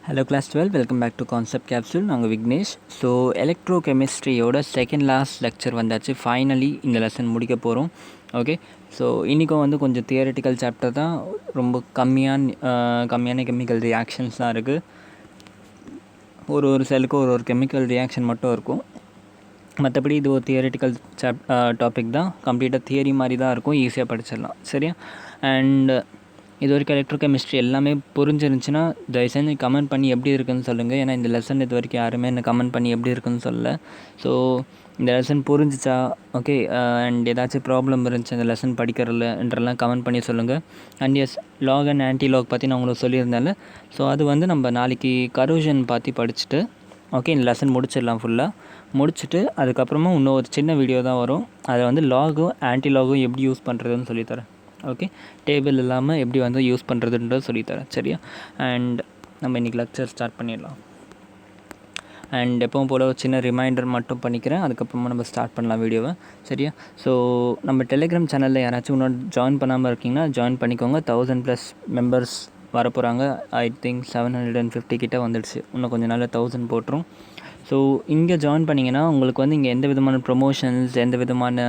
Hello class 12, welcome back to Concept Capsule. நாங்கள் Vignesh. So எலக்ட்ரோகெமிஸ்ட்ரியோட second last lecture வந்தாச்சு. Finally இந்த லெசன் முடிக்க போகிறோம். ஓகே, ஸோ இன்றைக்கும் வந்து கொஞ்சம் தியரிட்டிக்கல் சாப்டர் தான். ரொம்ப கம்மியான கெமிக்கல் ரியாக்ஷன்ஸ் தான் இருக்குது. ஒரு செல்லுக்கு ஒரு கெமிக்கல் ரியாக்ஷன் மட்டும் இருக்கும். மற்றபடி இது ஒரு தியரிட்டிக்கல் டாபிக் தான். கம்ப்ளீட்டாக தியரி மாதிரி தான் இருக்கும். ஈஸியாக படிச்சிடலாம். சரியா? அண்ட் இது வரைக்கும் எலக்ட்ரோகெமிஸ்ட்ரி எல்லாமே புரிஞ்சிருந்துச்சுன்னா தயவு செஞ்சு கமெண்ட் பண்ணி எப்படி இருக்குன்னு சொல்லுங்கள். ஏன்னா இந்த லெசன் இது வரைக்கும் யாருமே என்ன கமெண்ட் பண்ணி எப்படி இருக்குன்னு சொல்லலை. ஸோ இந்த லெசன் புரிஞ்சிச்சா ஓகே, அண்ட் ஏதாச்சும் ப்ராப்ளம் இருந்துச்சு அந்த லெசன் படிக்கிறதுலன்றலாம் கமெண்ட் பண்ணி சொல்லுங்கள். And yes, log and anti log பற்றி நான் உங்களுக்கு சொல்லியிருந்தேன்ல. ஸோ அது வந்து நம்ம நாளைக்கு கரோஷன் பற்றி படிச்சுட்டு ஓகே இந்த லெசன் முடிச்சிடலாம். ஃபுல்லாக முடிச்சுட்டு அதுக்கப்புறமா இன்னும் ஒரு சின்ன வீடியோ தான் வரும். அதை வந்து லாகும் ஆன்டி லாகும் எப்படி யூஸ் பண்ணுறதுன்னு சொல்லித்தரேன். ஓகே, டேபிள் இல்லாமல் எப்படி வந்து யூஸ் பண்ணுறதுன்றது சொல்லித்தரேன். சரியா? அண்ட் நம்ம இன்றைக்கி லெக்சர் ஸ்டார்ட் பண்ணிடலாம். அண்ட் எப்பவும் போல் ஒரு சின்ன ரிமைண்டர் மட்டும் பண்ணிக்கிறேன். அதுக்கப்புறமா நம்ம ஸ்டார்ட் பண்ணலாம் வீடியோவை. சரியா? ஸோ நம்ம டெலிகிராம் சேனலில் யாராச்சும் இன்னும் ஜாயின் பண்ணாமல் இருக்கீங்கன்னா ஜாயின் பண்ணிக்கோங்க. 1000+ மெம்பர்ஸ் வரப்போகிறாங்க. ஐ திங்க் 750 கிட்டே வந்துடுச்சு. இன்னும் கொஞ்சம் நாளில் 1000 போட்டுரும். ஸோ இங்கே ஜாயின் பண்ணிங்கன்னா உங்களுக்கு வந்து இங்கே எந்த விதமான ப்ரொமோஷன்ஸ், எந்த விதமான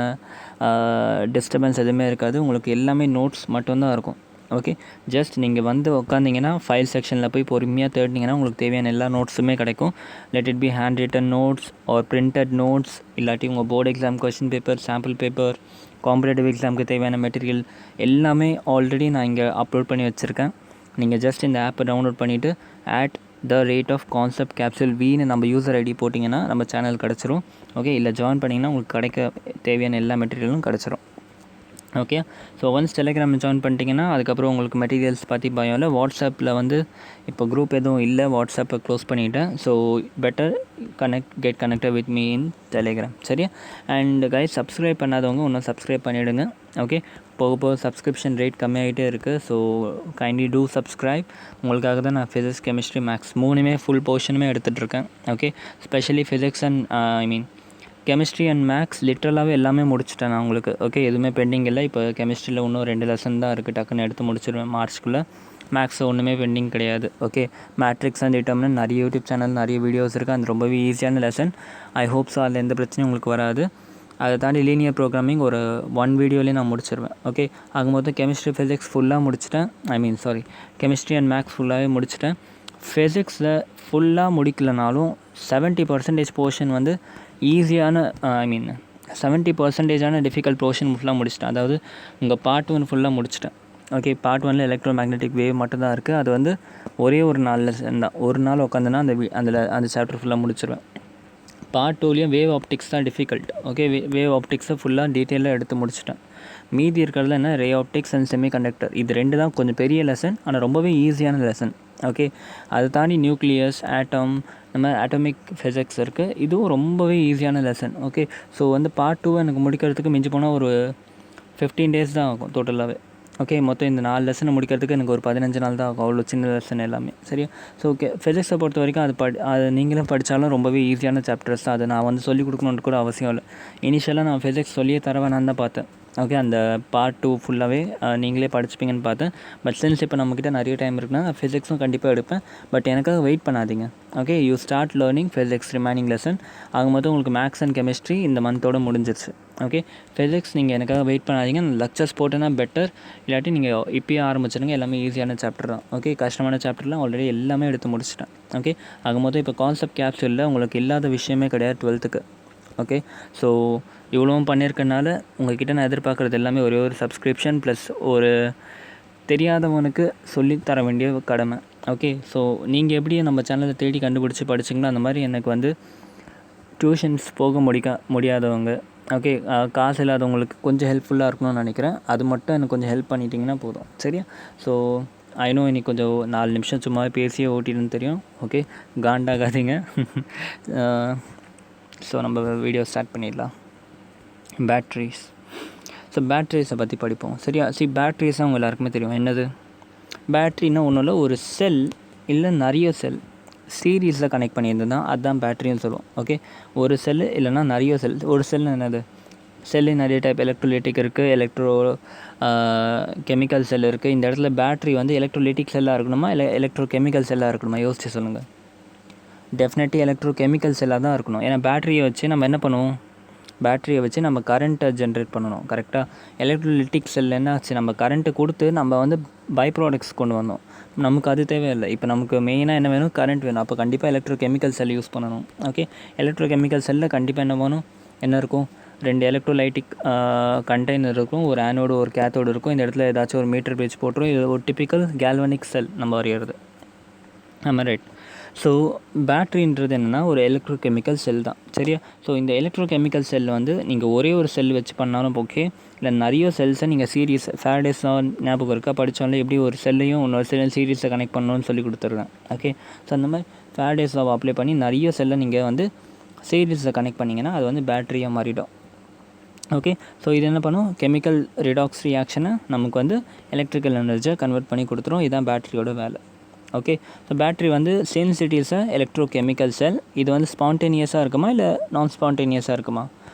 டிஸ்டர்பன்ஸ் எதுவுமே இருக்காது. உங்களுக்கு எல்லாமே நோட்ஸ் மட்டும்தான் இருக்கும். ஓகே, ஜஸ்ட் நீங்கள் வந்து உட்காந்திங்கன்னா ஃபைல் செக்ஷனில் போய் பொறுமையாக தேடினீங்கன்னா உங்களுக்கு தேவையான எல்லா நோட்ஸுமே கிடைக்கும். Let it be hand written notes or printed notes, இல்லாட்டி உங்கள் board exam question paper, sample paper, competitive எக்ஸாமுக்கு தேவையான மெட்டீரியல் எல்லாமே ஆல்ரெடி நான் இங்கே அப்லோட் பண்ணி வச்சுருக்கேன். நீங்கள் ஜஸ்ட் இந்த ஆப்பை டவுன்லோட் பண்ணிவிட்டு @the_rate_of_concept_capsule_v நம்ம யூசர் ஐடி போட்டிங்கன்னா நம்ம சேனல் கிடச்சிரும். ஓகே, இல்லை ஜாயின் பண்ணிங்கன்னா உங்களுக்கு கிடைக்க தேவையான எல்லா மெட்டீரியலும் கிடச்சிரும். ஓகே, ஸோ ஒன்ஸ் டெலிகிராமில் ஜாயின் பண்ணிட்டீங்கன்னா அதுக்கப்புறம் உங்களுக்கு மெட்டீரியல்ஸ் பற்றி பயம் இல்லை. வாட்ஸ்அப்பில் வந்து இப்போ குரூப் எதுவும் இல்லை, வாட்ஸ்அப்பை க்ளோஸ் பண்ணிவிட்டேன். So better get connected with me in Telegram. சரியா? அண்ட் கைஸ், சப்ஸ்கிரைப் பண்ணாதவங்க இன்னும் சப்ஸ்கிரைப் பண்ணிவிடுங்க. ஓகே, போக சப்ஸ்கிரிப்ஷன் ரேட் கம்மியாகிட்டே இருக்குது. So kindly do subscribe. உங்களுக்காக தான் நான் ஃபிசிக்ஸ், கெமிஸ்ட்ரி, மேக்ஸ் மூணுமே ஃபுல் போர்ஷனுமே எடுத்துகிட்ருக்கேன். Okay, specially physics and chemistry and maths லிட்ரலாகவே எல்லாமே முடிச்சிட்டேன் நான் உங்களுக்கு. ஓகே, எதுவுமே பெண்டிங் இல்லை. இப்போ கெமிஸ்ட்ரியில் இன்னும் 2 லெசன் தான் இருக்குது. டக்குன்னு எடுத்து முடிச்சிடுவேன் மார்ச்க்குள்ளே. மேக்ஸ் ஒன்றுமே பெண்டிங் கிடையாது. ஓகே, மேட்ரிக்ஸ் அண்ட் டிட்டர்மினன்ட் நிறைய யூடியூப் சேனல் நிறைய வீடியோஸ் இருக்குது. அது ரொம்பவே ஈஸியான லெசன். ஐ ஹோப் ஸோ அதில் எந்த பிரச்சனையும் உங்களுக்கு வராது. அதை தாண்டி லீனியர் ப்ரோக்ராமிங் ஒரு 1 வீடியோலேயே நான் முடிச்சிடுவேன். ஓகே, ஆகும்போது கெமிஸ்ட்ரி, ஃபிசிக்ஸ் ஃபுல்லாக முடிச்சிட்டேன். கெமிஸ்ட்ரி அண்ட் மேக்ஸ் ஃபுல்லாகவே முடிச்சிட்டேன். ஃபிசிக்ஸில் ஃபுல்லாக முடிக்கலனாலும் 70% போர்ஷன் வந்து ஈஸியான 70% டிஃபிகல்ட் போர்ஷன் ஃபுல்லாக முடிச்சிட்டேன். அதாவது உங்கள் பார்ட் 1 ஃபுல்லாக முடிச்சிட்டேன். ஓகே, பார்ட் 1ல் எலக்ட்ரோ மேக்னெட்டிக் வேவ் மட்டும் தான் இருக்குது. அது வந்து ஒரே ஒரு நாளில் தான், ஒரு நாள் உட்காந்துன்னா அந்த சாப்டர் ஃபுல்லாக முடிச்சிடுவேன். பார்ட் 2லேயும் வேவ் ஆப்டிக்ஸ் தான் டிஃபிகல்ட். ஓகே, வேவ் ஆப்டிக்ஸை ஃபுல்லாக டீட்டெயிலாக எடுத்து முடிச்சிட்டேன். மீதி இருக்கிறதுல என்ன, ரே ஆப்டிக்ஸ் அண்ட் செமிகண்டக்டர், இது 2 தான் கொஞ்சம் பெரிய லெசன், ஆனால் ரொம்பவே ஈஸியான லெசன். ஓகே, அதை தாண்டி நியூக்ளியஸ், ஆட்டம், நம்ம ஆட்டோமிக் ஃபிசிக்ஸ் இருக்குது. இதுவும் ரொம்பவே ஈஸியான லெசன். ஓகே, ஸோ வந்து பார்ட் 2 எனக்கு முடிக்கிறதுக்கு மிஞ்சி போனால் ஒரு 15 days தான் ஆகும் டோட்டலாகவே. ஓகே, மொத்தம் இந்த 4 லெசனை முடிக்கிறதுக்கு எனக்கு ஒரு 15 நாள் தான் ஆகும். அவ்வளோ சின்ன லெசன் எல்லாமே. சரியா? ஸோ ஓகே, ஃபிசிக்ஸை பொறுத்த வரைக்கும் அது நீங்களும் படித்தாலும் ரொம்பவே ஈஸியான சாப்டர்ஸ் தான். அதை நான் வந்து சொல்லிக் கொடுக்கணுன்னு கூட அவசியம் இல்லை. இனிஷியலாக நான் ஃபிசிக்ஸ் சொல்லியே தரவேணான்னு தான் பார்த்தேன். ஓகே, அந்த பார்ட் 2 ஃபுல்லாகவே நீங்களே படிச்சுப்பீங்கன்னு பார்த்தேன். பட் சின்ஸ் இப்போ நம்மக்கிட்ட நிறைய டைம் இருக்குன்னா ஃபிசிக்ஸும் கண்டிப்பாக எடுப்பேன். பட் எனக்காக வெயிட் பண்ணாதீங்க. Okay, you start learning physics remaining lesson. ஆகும்போது உங்களுக்கு மேக்ஸ் அண்ட் கெமிஸ்ட்ரி இந்த மந்தோடு முடிஞ்சிருச்சு. ஓகே, ஃபிசிக்ஸ் நீங்கள் எனக்காக வெயிட் பண்ணாதீங்க. லெக்சர்ஸ் போட்டேன்னா பெட்டர். இல்லாட்டி நீங்கள் இப்போயே ஆரம்பிச்சிடுங்க. எல்லாமே ஈஸியான சாப்டர் தான். ஓகே, கஷ்டமான சாப்டர்லாம் ஆல்ரெடி எல்லாமே எடுத்து முடிச்சிட்டேன். ஓகே, ஆகும்போது இப்போ கான்செப்ட் கேப்சூலில் உங்களுக்கு இல்லாத விஷயமே கிடையாது 12th. ஓகே, ஸோ இவ்வளவும் பண்ணியிருக்கனால உங்கள்கிட்ட நான் எதிர்பார்க்குறது எல்லாமே ஒரே ஒரு சப்ஸ்கிரிப்ஷன் ப்ளஸ் ஒரு தெரியாதவனுக்கு சொல்லித்தர வேண்டிய கடமை. ஓகே, ஸோ நீங்கள் எப்படி நம்ம சேனலில் தேடி கண்டுபிடிச்சி படிச்சிங்களோ அந்த மாதிரி எனக்கு வந்து டியூஷன்ஸ் போக முடியாதவங்க, ஓகே, காசு இல்லாதவங்களுக்கு கொஞ்சம் ஹெல்ப்ஃபுல்லாக இருக்கணும்னு நினைக்கிறேன். அது மட்டும் எனக்கு கொஞ்சம் ஹெல்ப் பண்ணிட்டீங்கன்னா போதும். சரியா? ஸோ இன்னும் இன்றைக்கி கொஞ்சம் 4 நிமிஷம் சும்மாவே பேசியே ஓட்டிடுன்னு தெரியும். ஓகே, காண்டாகாதீங்க. ஸோ நம்ம வீடியோ ஸ்டார்ட் பண்ணிடலாம். பேட்ரிஸ். ஸோ பேட்ரிஸை பற்றி படிப்போம். சரியா? பேட்ரிஸாக அவங்க எல்லாருக்குமே தெரியும். என்னது பேட்ரின்னா ஒன்றும் இல்லை, ஒரு செல் இல்லை நிறைய செல் சீரீஸில் கனெக்ட் பண்ணியிருந்ததுன்னா அதுதான் பேட்ரின்னு சொல்லுவோம். ஓகே, ஒரு செல் இல்லைனா நிறைய செல். ஒரு செல் என்னது, செல்லு நிறைய டைப் எலக்ட்ரோலிட்டிக் இருக்குது, கெமிக்கல் செல் இருக்குது. இந்த இடத்துல பேட்ரி வந்து எலக்ட்ரோலிட்டிக் செல்லாக இருக்கணுமா இல்லை எலக்ட்ரோ கெமிக்கல் செல்லாக இருக்கணுமா யோசிச்சு சொல்லுங்கள். டெஃபினெட்லி எலக்ட்ரோ கெமிக்கல் செல்லாக தான் இருக்கணும். ஏன்னா பேட்டரியை வச்சு நம்ம என்ன பண்ணுவோம், பேட்டரியை வச்சு நம்ம கரண்ட்டை ஜென்ரேட் பண்ணணும். கரெக்டாக எலக்ட்ரோலிட்டிக் செல் என்ன ஆச்சு, நம்ம கரண்ட்டு கொடுத்து நம்ம வந்து பை ப்ராடக்ட்ஸ் கொண்டு வந்தோம். நமக்கு அது தேவையில்லை. இப்போ நமக்கு மெயினாக என்ன வேணும், கரண்ட் வேணும். அப்போ கண்டிப்பாக எலக்ட்ரோ கெமிக்கல் செல் யூஸ் பண்ணணும். ஓகே, எலக்ட்ரோ கெமிக்கல் செல்லில் கண்டிப்பாக என்ன வேணும், என்ன இருக்கும், 2 எலக்ட்ரோலைட்டிக் கண்டெய்னர் இருக்கும், ஒரு ஆனோடு ஒரு கேத்தோடு இருக்கும். இந்த இடத்துல ஏதாச்சும் ஒரு மீட்டர் பேஜ் போட்டுரும். இது ஒரு டிப்பிக்கல் கேல்வனிக் செல் நம்ம வரைகிறது. ஆமாம், ரைட். ஸோ பேட்ரின்றது என்னென்னா ஒரு எலக்ட்ரோ கெமிக்கல் செல் தான், சரியா? ஸோ இந்த எலக்ட்ரோ கெமிக்கல் செல் வந்து நீங்கள் ஒரே ஒரு செல் வச்சு பண்ணாலும் ஓகே, இல்லை நிறைய செல்ஸை நீங்கள் சீரீஸ் ஃபேரடேஸாக ஞாபகம் இருக்கா, படித்தாலும் எப்படி ஒரு செல்லையும் இன்னொரு செல்லையும் சீரீஸை கனெக்ட் பண்ணணும்னு சொல்லி கொடுத்துருவேன். ஓகே, ஸோ அந்த மாதிரி ஃபேரடேஸ் லாவை அப்ளை பண்ணி நிறைய செல்லை நீங்கள் வந்து சீரீஸை கனெக்ட் பண்ணிங்கன்னா அது வந்து பேட்டரியாக மாறிடும். ஓகே, ஸோ இது என்ன பண்ணும், கெமிக்கல் ரிடாக்ஸ் ரியாக்ஷனை நமக்கு வந்து எலக்ட்ரிக்கல் எனர்ஜியை கன்வெர்ட் பண்ணி கொடுத்துரும். இதுதான் பேட்டரியோட வேலை. ஓகே, ஸோ பேட்ரி வந்து since it is a electrochemical cell, இது வந்து ஸ்பான்டேனியஸாக இருக்குமா இல்லை நான் ஸ்பான்டேனியஸாக இருக்குமா?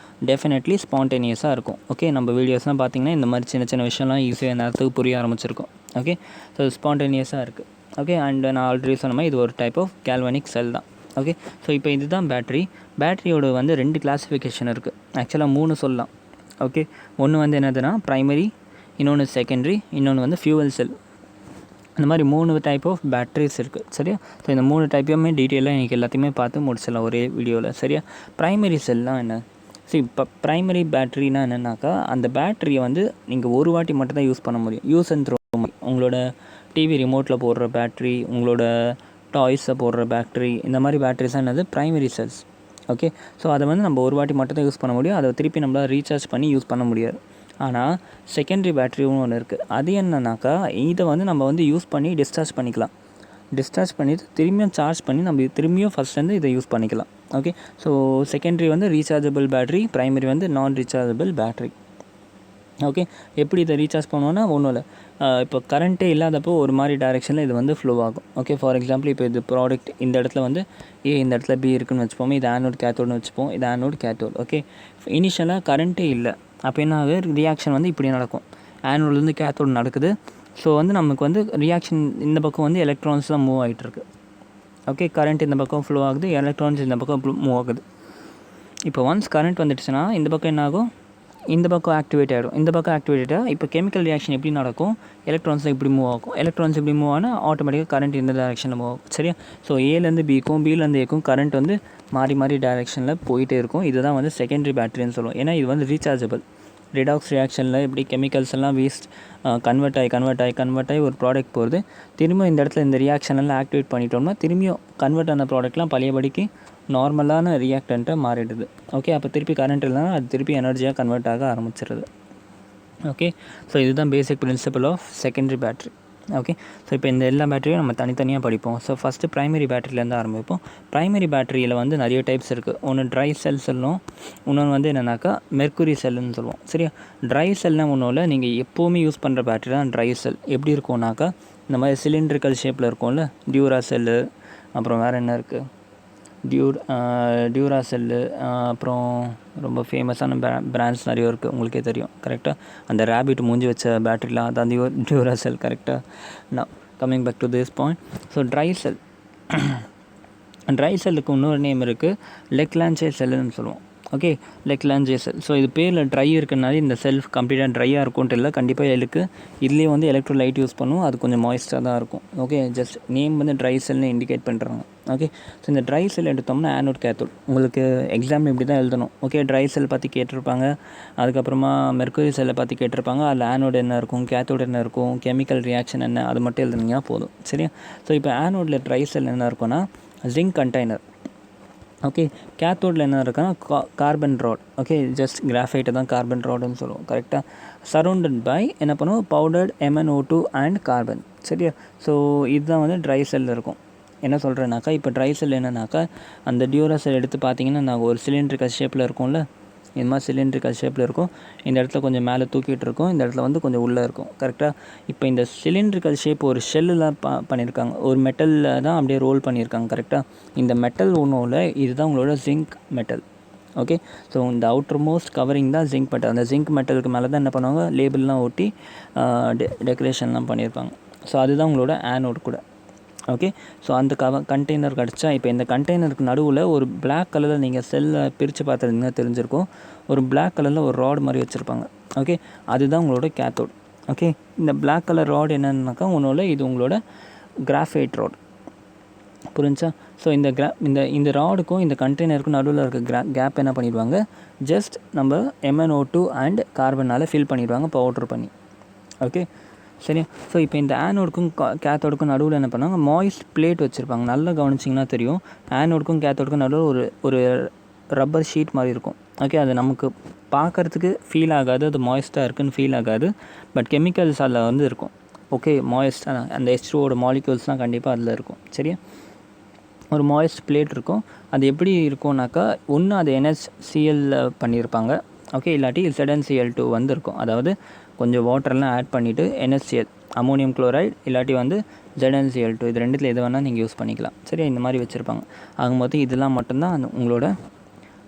டெஃபினெட்லி ஸ்பான்டேனியஸாக இருக்கும். ஓகே, நம்ம வீடியோஸ்லாம் பார்த்திங்கன்னா இந்த மாதிரி சின்ன சின்ன விஷயம்லாம் ஈஸியாக நேரத்துக்கு புரிய ஆரம்பிச்சிருக்கும். ஓகே, ஸோ ஸ்பான்டேனியஸாக இருக்குது. ஓகே, அண்ட் நான் ஆல்ரெடி சொன்ன மாதிரி இது ஒரு டைப் ஆஃப் கேல்வனிக் செல் தான். ஓகே, ஸோ இப்போ இதுதான் பேட்ரி. பேட்டரியோட வந்து 2 கிளாஸிஃபிகேஷன் இருக்குது. ஆக்சுவலாக 3 சொல்லலாம். ஓகே, ஒன்று வந்து என்னதுன்னா ப்ரைமரி, இன்னொன்று செகண்டரி, இன்னொன்று வந்து ஃபியூவல் செல். இந்த மாதிரி 3 டைப் ஆஃப் பேட்ரிஸ் இருக்குது, சரியா? ஸோ இந்த 3 டைப்பையுமே டீட்டெயிலாக எனக்கு எல்லாத்தையுமே பார்த்து முடிச்சிடலாம் ஒரே வீடியோவில், சரியா? ப்ரைமரி செல்லாம் என்ன, சரி, இப்போ ப்ரைமரி பேட்ரினா என்னென்னாக்கா, அந்த பேட்டரியை வந்து நீங்கள் ஒரு வாட்டி மட்டும் தான் யூஸ் பண்ண முடியும். Use and throw. உங்களோட டிவி ரிமோட்டில் போடுற பேட்ரி, உங்களோட டாய்ஸை போடுற பேட்ரி, இந்த மாதிரி பேட்ரிஸாக என்னது ப்ரைமரி செல்ஸ். ஓகே, ஸோ அதை வந்து நம்ம ஒரு வாட்டி மட்டும் தான் யூஸ் பண்ண முடியும். அதை திருப்பி நம்மளால் ரீசார்ஜ் பண்ணி யூஸ் பண்ண முடியாது. ஆனால் செகண்டரி பேட்டரியும் ஒன்று இருக்குது. அது என்னன்னாக்கா, இதை வந்து நம்ம வந்து யூஸ் பண்ணி டிஸ்சார்ஜ் பண்ணிக்கலாம். டிஸ்சார்ஜ் பண்ணிவிட்டு திரும்பியும் சார்ஜ் பண்ணி நம்ம திரும்பியும் ஃபஸ்ட்லேருந்து இதை யூஸ் பண்ணிக்கலாம். ஓகே, ஸோ செகண்டரி வந்து ரீசார்ஜபிள் பேட்ரி, ப்ரைமரி வந்து நான் ரீசார்ஜபிள் பேட்ரி. ஓகே, எப்படி இதை ரீசார்ஜ் பண்ணுவோன்னா ஒன்றும் இல்லை, இப்போ கரண்ட்டே இல்லாதப்போ ஒரு மாதிரி டைரெக்ஷனில் இது வந்து ஃப்ளோ ஆகும். ஓகே, ஃபார் எக்ஸாம்பிள் இப்போ இது ப்ராடக்ட் இந்த இடத்துல வந்து இந்த இடத்துல பி இருக்குன்னு வச்சுப்போம், இது ஆனோட் கேத்தோடுன்னு வச்சுப்போம், இது ஆனோட் கேத்தோடு. ஓகே, இனிஷியலாக கரண்ட்டே இல்லை, அப்போ என்ன ஆகுது, ரியாக்ஷன் வந்து இப்படி நடக்கும். ஆனோட்லேருந்து கேத்தோடு நடக்குது. ஸோ வந்து நமக்கு வந்து ரியாக்ஷன் இந்த பக்கம் வந்து எலக்ட்ரான்ஸ் தான் மூவ் ஆகிட்டுருக்கு. ஓகே, கரண்ட் இந்த பக்கம் ஃப்ளோ ஆகுது, எலக்ட்ரான்ஸ் இந்த பக்கம் மூவ் ஆகுது. இப்போ ஒன்ஸ் கரண்ட் வந்துடுச்சுன்னா இந்த பக்கம் என்ன ஆகும், இந்த பக்கம் ஆக்டிவேட் ஆகிடும். இந்த பக்கம் ஆக்டிவேட் ஆகிட்டா இப்போ கெமிக்கல் ரியாக்ஷன் எப்படி நடக்கும், எலக்ட்ரான்ஸ் இப்படி மூவ் ஆகும். எலக்ட்ரான்ஸ் இப்படி மூவ் ஆனால் ஆட்டோமேட்டிக்காக கரண்ட் இந்த டைரெக்ஷனில் மூவ் ஆகும், சரியா? ஸோ ஏலேருந்து பிக்கும், பிலேருந்து ஏக்கும் கரண்ட் வந்து மாறி மாறி டைரெக்ஷனில் போயிட்டே இருக்கும். இதுதான் வந்து செகண்டரி பேட்டரின்னு சொல்லுவோம். ஏன்னா இது வந்து ரீசார்ஜபிள். ரிடாக்ஸ் ரியாக்ஷனில் எப்படி கெமிக்கல்ஸ் எல்லாம் வேஸ்ட் கன்வெர்ட் ஆகி ஒரு ப்ராடக்ட் போகிறது. திரும்ப இந்த இடத்துல இந்த ரியாக்ஷனெல்லாம் ஆக்டிவேட் பண்ணிட்டோம்னா திரும்பியும் கன்வெர்ட் ஆன ப்ராடக்ட்லாம் பழையபடிக்கு நார்மலான ரியாக்டண்ட்டை மாறிடுது. ஓகே, அப்போ திருப்பி கரண்ட் இல்லைனா அது திருப்பி எனர்ஜியாக கன்வெர்ட் ஆக ஆரம்பிச்சிடுது. ஓகே, ஸோ இதுதான் basic principle of secondary battery. Okay, so இப்போ இந்த எல்லா பேட்டரியும் நம்ம தனித்தனியாக படிப்போம். ஸோ ஃபஸ்ட்டு ப்ரைமரி பேட்டரியிலேருந்து ஆரம்பிப்போம். ப்ரைமரி பேட்டரியில் வந்து நிறைய டைப்ஸ் இருக்குது. ஒன்று ட்ரை செல் சொல்லுவோம், இன்னொன்று வந்து என்னென்னாக்கா மெர்க்குரி செல்லுன்னு சொல்லுவோம், சரியா? ட்ரை செல்னால் ஒன்றும் இல்லை, நீங்கள் எப்போவுமே யூஸ் பண்ணுற பேட்டரி தான் ட்ரை செல். எப்படி இருக்கும்னாக்கா இந்த மாதிரி சிலிண்ட்ரிக்கல் ஷேப்பில் இருக்கும்ல, டியூரா செல்லு, அப்புறம் வேறு என்ன இருக்குது, டியூரா செல்லு, அப்புறம் ரொம்ப ஃபேமஸான பிராண்ட்ஸ் நிறைய இருக்குது, உங்களுக்கே தெரியும். கரெக்டாக அந்த ரேபிட் மூஞ்சி வச்ச பேட்டரிலாம் அதான் டியூரா செல். கரெக்டாக நான் coming back to this point. So dry செல்லுக்கு இன்னொரு நேம் இருக்குது, லெக்லாஞ்சே செல்லுன்னு சொல்லுவோம். ஓகே, லெக்லாஞ்சே செல். ஸோ இது பேரில் ட்ரை இருக்குனால இந்த செல்ஃப் கம்ப்ளீட்டாக ட்ரையாக இருக்கும்ன்ட்டு இல்லை, கண்டிப்பாக இருக்குது. இதுலேயே வந்து எலக்ட்ரோலைட் யூஸ் பண்ணுவோம், அது கொஞ்சம் மாய்ஸ்டாக தான் இருக்கும். ஓகே, ஜஸ்ட் நேம் வந்து ட்ரை செல்னு இண்டிகேட் பண்ணுறாங்க. ஓகே, ஸோ இந்த ட்ரை செல் எடுத்தோம்னா ஆனோட் கேத்தோட். உங்களுக்கு எக்ஸாம் இப்படி தான் எழுதணும். ஓகே, ட்ரை செல் பற்றி கேட்டிருப்பாங்க, அதுக்கப்புறமா மெர்க்குரி செல்லை பற்றி கேட்டிருப்பாங்க. அதில் ஆனோட் என்ன இருக்கும், கேத்தோட் என்ன இருக்கும், கெமிக்கல் ரியாக்ஷன் என்ன, அது மட்டும் எழுதுனீங்கன்னா போதும், சரியா? ஸோ இப்போ ஆனோடில் ட்ரை செல் என்ன இருக்குன்னா ஜிங்க் கண்டெய்னர். ஓகே, கேத்தோடில் என்ன இருக்குன்னா கார்பன் ராட். ஓகே, ஜஸ்ட் கிராஃபைட்டை தான் கார்பன் ராடுன்னு சொல்லுவோம். கரெக்டாக சரௌண்டட் பை என்ன பண்ணுவோம், பவுடர்ட் MnO2 அண்ட் கார்பன், சரியா? ஸோ இதுதான் வந்து ட்ரை செல் இருக்கும். என்ன சொல்கிறேன்னாக்கா, இப்போ ட்ரை செல் என்னன்னாக்கா அந்த டியூரா செல் எடுத்து பார்த்தீங்கன்னா நாங்கள் ஒரு சிலிண்ட்ரிக்கல் ஷேப்பில் இருக்கும்ல, இது மாதிரி சிலிண்ட்ரிக்கல் ஷேப்பில் இருக்கும். இந்த இடத்துல கொஞ்சம் மேலே தூக்கிட்டு இருக்கும், இந்த இடத்துல வந்து கொஞ்சம் உள்ளே இருக்கும். கரெக்டாக இப்போ இந்த சிலிண்ட்ரிக்கல் ஷேப் ஒரு ஷெல்லில் பண்ணியிருக்காங்க, ஒரு மெட்டலில் தான் அப்படியே ரோல் பண்ணியிருக்காங்க. கரெக்டாக இந்த மெட்டல் ஒன்றும் இல்லை, இதுதான் உங்களோட ஜிங்க் மெட்டல். ஓகே. ஸோ இந்த அவுட்டர் மோஸ்ட் கவரிங் தான் ஜிங்க் மெட்டல். அந்த ஜிங்க் மெட்டலுக்கு மேலே தான் என்ன பண்ணுவாங்க, லேபிள்லாம் ஒட்டி டெக்கரேஷன்லாம் பண்ணியிருப்பாங்க. ஸோ அதுதான் உங்களோட ஆனோட் கூட. ஓகே. ஸோ அந்த கண்டெய்னர் கிடச்சா, இப்போ இந்த கண்டெய்னருக்கு நடுவில் ஒரு பிளாக் கலரில் நீங்கள் செல்லை பிரித்து பார்த்துருந்தீங்கன்னா தெரிஞ்சிருக்கும், ஒரு பிளாக் கலரில் ஒரு ராட் மாதிரி வச்சுருப்பாங்க. ஓகே. அதுதான் உங்களோட கேத்தோட். ஓகே. இந்த பிளாக் கலர் ராட் என்னன்னாக்கா இது உங்களோட கிராஃபைட் ராட். புரிஞ்சா? ஸோ இந்த ராடுக்கும் இந்த கண்டெய்னருக்கும் நடுவில் இருக்க கேப் என்ன பண்ணிடுவாங்க, ஜஸ்ட் நம்ம MnO2 அண்ட் கார்பனால் ஃபில் பண்ணிடுவாங்க பவுட்ரு பண்ணி. ஓகே, சரியா? ஸோ இப்போ இந்த ஆனோடுக்கும் கேத்தோடுக்கும் நடுவில் என்ன பண்ணுவாங்க, மாய்ஸ்ட் பிளேட் வச்சுருப்பாங்க. நல்லா கவனிச்சிங்கன்னா தெரியும், ஆனோடுக்கும் கேத்தோடுக்கும் நடுவில் ஒரு ரப்பர் ஷீட் மாதிரி இருக்கும். ஓகே, அது நமக்கு பார்க்குறதுக்கு ஃபீல் ஆகாது, அது மாய்ஸ்ட்டாக இருக்குதுன்னு ஃபீல் ஆகாது. பட் கெமிக்கல்ஸ் அதில் இருக்கும். ஓகே, மாய்ஸ்டாக அந்த H2ஓட மாலிக்யூல்ஸ்லாம் கண்டிப்பாக அதில் இருக்கும். சரியா? ஒரு மாய்ஸ்ட் பிளேட் இருக்கும். அது எப்படி இருக்கும்னாக்கா, ஒன்று அது NaCl பண்ணியிருப்பாங்க. ஓகே, இல்லாட்டி ZnCl2 இருக்கும். அதாவது கொஞ்சம் வாட்டர்லாம் ஆட் பண்ணிவிட்டு NaCl, அமோனியம் குளோரைடு, இல்லாட்டி ZnCl2, இது ரெண்டுத்தில் எது வேணால் நீங்கள் யூஸ் பண்ணிக்கலாம். சரியா? இந்த மாதிரி வச்சுருப்பாங்க. ஆகும்போது இதெல்லாம் மட்டும்தான் உங்களோட